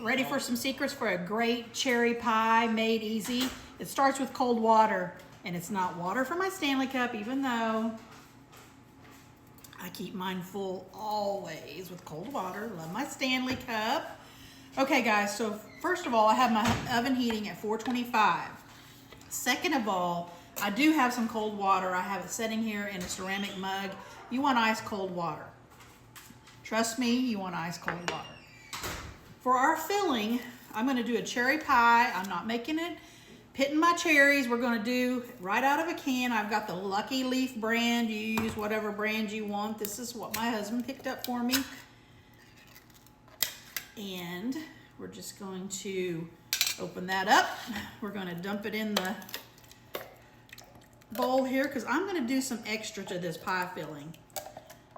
Ready for some secrets for a great cherry pie made easy? It starts with cold water, and it's not water from my Stanley cup, even though I keep mine full always with cold water. Love my Stanley cup. Okay guys, so first of all, I have my oven heating at 425. Second of all, I do have some cold water. I have it sitting here in a ceramic mug. You want ice cold water. Trust me, you want ice cold water. For our filling, I'm gonna do a cherry pie. I'm not making it, pitting my cherries. We're gonna do right out of a can. I've got the Lucky Leaf brand. You use whatever brand you want. This is what my husband picked up for me. And we're just going to open that up. We're gonna dump it in the bowl here because I'm gonna do some extra to this pie filling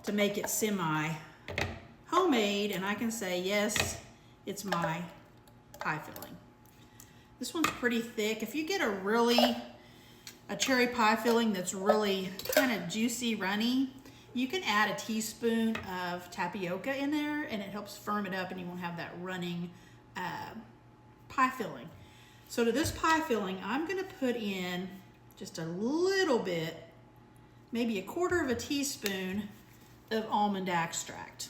to make it semi homemade, and I can say, yes, it's my pie filling. This one's pretty thick. If you get a cherry pie filling that's really kind of juicy, runny, you can add a teaspoon of tapioca in there and it helps firm it up and you won't have that running pie filling. So to this pie filling, I'm gonna put in just a little bit, maybe 1/4 teaspoon of almond extract.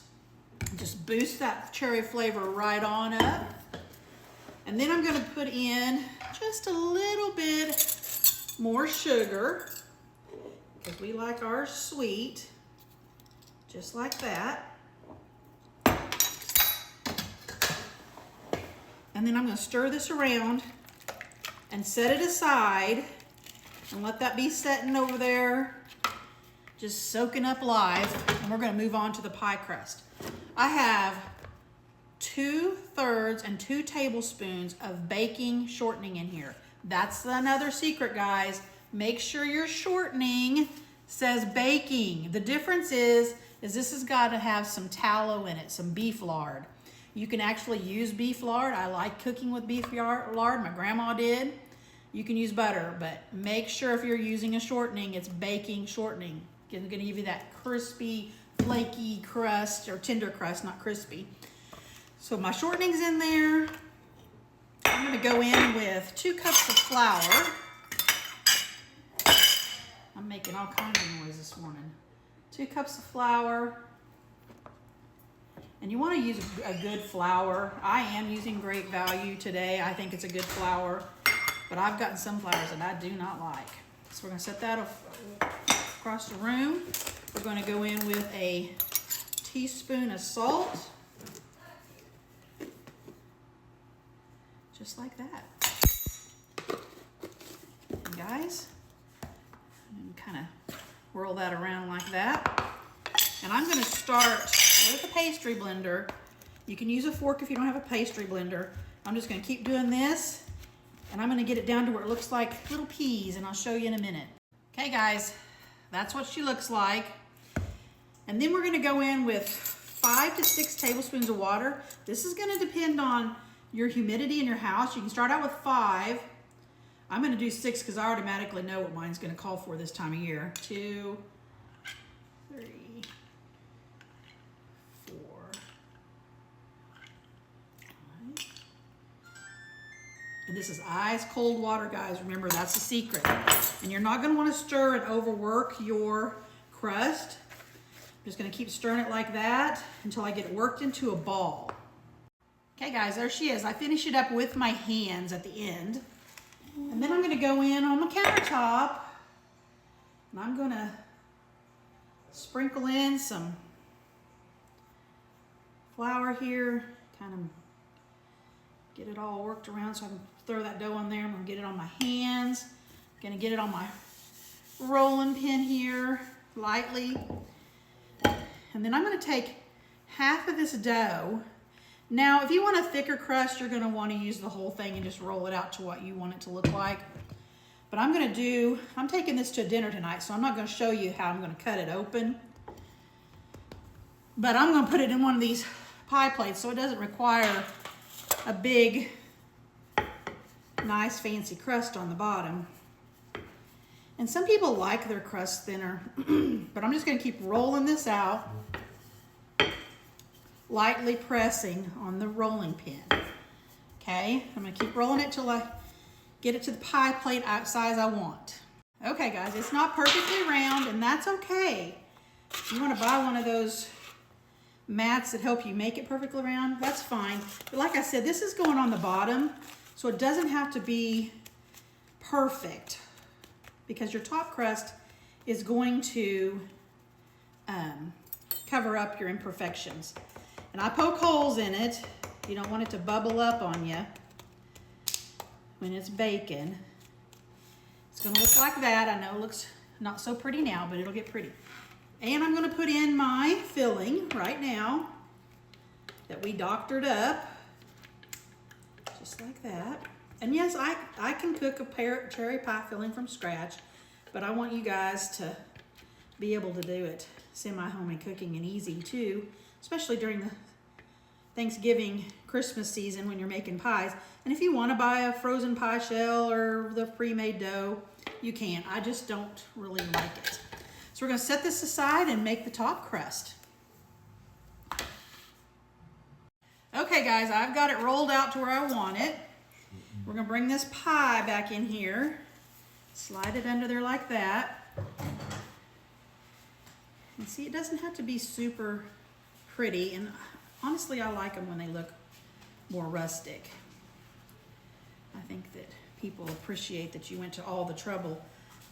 Just boost that cherry flavor right on up. And then I'm gonna put in just a little bit more sugar because we like ours sweet, just like that. And then I'm gonna stir this around and set it aside and let that be setting over there, just soaking up live. And we're gonna move on to the pie crust. I have 2/3 and 2 tablespoons of baking shortening in here. That's another secret, guys. Make sure your shortening says baking. The difference is this has got to have some tallow in it, some beef lard. You can actually use beef lard. I like cooking with beef lard. My grandma did. You can use butter, but make sure if you're using a shortening, it's baking shortening. It's gonna give you that crispy, flaky crust, or tender crust, not crispy. So my shortening's in there. I'm gonna go in with 2 cups of flour. I'm making all kinds of noise this morning. 2 cups of flour. And you wanna use a good flour. I am using Great Value today. I think it's a good flour, but I've gotten some flours that I do not like. So we're gonna set that across the room. We're going to go in with a teaspoon of salt, just like that. And guys, kind of whirl that around like that. And I'm going to start with a pastry blender. You can use a fork if you don't have a pastry blender. I'm just going to keep doing this, and I'm going to get it down to where it looks like little peas, and I'll show you in a minute. Okay, guys. That's what she looks like. And then we're gonna go in with 5 to 6 tablespoons of water. This is gonna depend on your humidity in your house. You can start out with 5. I'm gonna do 6 because I automatically know what mine's gonna call for this time of year. 2, 3, 4, 5. And this is ice cold water, guys. Remember, that's the secret. And you're not gonna wanna stir and overwork your crust. I'm just gonna keep stirring it like that until I get it worked into a ball. Okay guys, there she is. I finish it up with my hands at the end. And then I'm gonna go in on my countertop and I'm gonna sprinkle in some flour here, kind of get it all worked around so I can throw that dough on there. I'm gonna get it on my hands. I'm gonna get it on my rolling pin here, lightly. And then I'm gonna take half of this dough. Now, if you want a thicker crust, you're gonna wanna use the whole thing and just roll it out to what you want it to look like. But I'm taking this to dinner tonight, so I'm not gonna show you how I'm gonna cut it open. But I'm gonna put it in one of these pie plates so it doesn't require a big, nice, fancy crust on the bottom. And some people like their crust thinner, but I'm just gonna keep rolling this out, lightly pressing on the rolling pin. Okay, I'm gonna keep rolling it till I get it to the pie plate size I want. Okay guys, it's not perfectly round, and that's okay. If you wanna buy one of those mats that help you make it perfectly round, that's fine. But like I said, this is going on the bottom, so it doesn't have to be perfect, because your top crust is going to cover up your imperfections. And I poke holes in it. You don't want it to bubble up on you when it's baking. It's gonna look like that. I know it looks not so pretty now, but it'll get pretty. And I'm gonna put in my filling right now that we doctored up, just like that. And yes, I can cook a cherry pie filling from scratch, but I want you guys to be able to do it semi-homemade cooking and easy too, especially during the Thanksgiving, Christmas season when you're making pies. And if you want to buy a frozen pie shell or the pre-made dough, you can. I just don't really like it. So we're going to set this aside and make the top crust. Okay guys, I've got it rolled out to where I want it. We're going to bring this pie back in here, slide it under there like that. And see, it doesn't have to be super pretty, and honestly, I like them when they look more rustic. I think that people appreciate that you went to all the trouble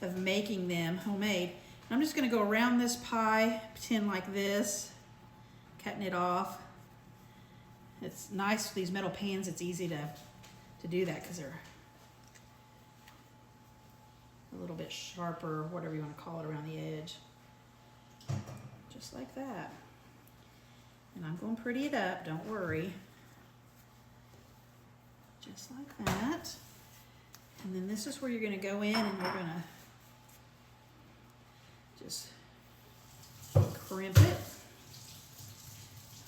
of making them homemade. And I'm just gonna go around this pie, pretend like this, cutting it off. It's nice with these metal pans, it's easy to do that because they're a little bit sharper, or whatever you want to call it, around the edge. Just like that. And I'm going to pretty it up, don't worry. Just like that. And then this is where you're going to go in and you're going to just crimp it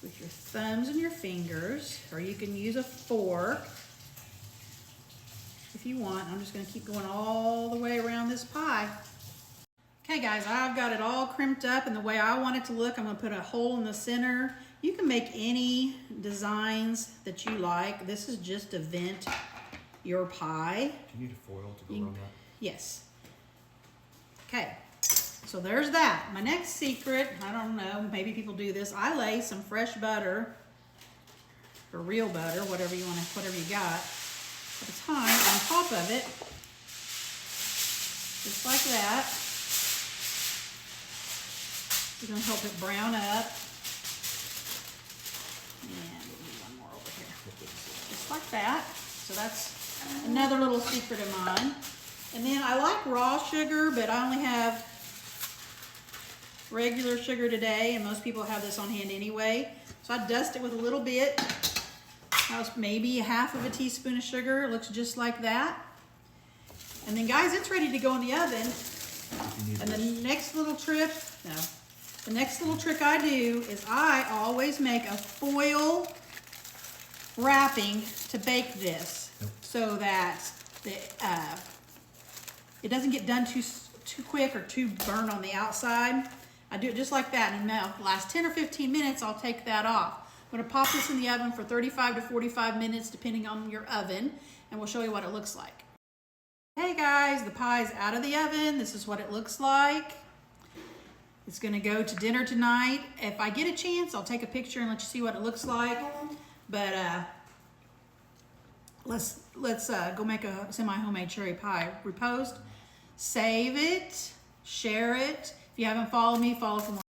with your thumbs and your fingers, or you can use a fork if you want. I'm just going to keep going all the way around this pie. Okay guys, I've got it all crimped up and the way I want it to look. I'm going to put a hole in the center. You can make any designs that you like. This is just to vent your pie. Do you need a foil to go around that? Yes. Okay, so there's that. My next secret, I don't know, maybe people do this. I lay some fresh butter, or real butter, whatever you want, whatever you got, at a time on top of it, just like that. You're gonna help it brown up. And we'll do one more over here. Just like that. So that's another little secret of mine. And then I like raw sugar, but I only have regular sugar today, and most people have this on hand anyway. So I dust it with a little bit. That was maybe half of a teaspoon of sugar. It looks just like that. And then guys, it's ready to go in the oven. And the next little trick, the next little trick I do is I always make a foil wrapping to bake this, so that it doesn't get done too quick or too burnt on the outside. I do it just like that, and in the last 10 or 15 minutes, I'll take that off. I'm gonna pop this in the oven for 35 to 45 minutes, depending on your oven, and we'll show you what it looks like. Hey guys, the pie's out of the oven. This is what it looks like. It's gonna go to dinner tonight. If I get a chance, I'll take a picture and let you see what it looks like. But let's go make a semi-homemade cherry pie. Repost, save it, share it. If you haven't followed me, follow for more.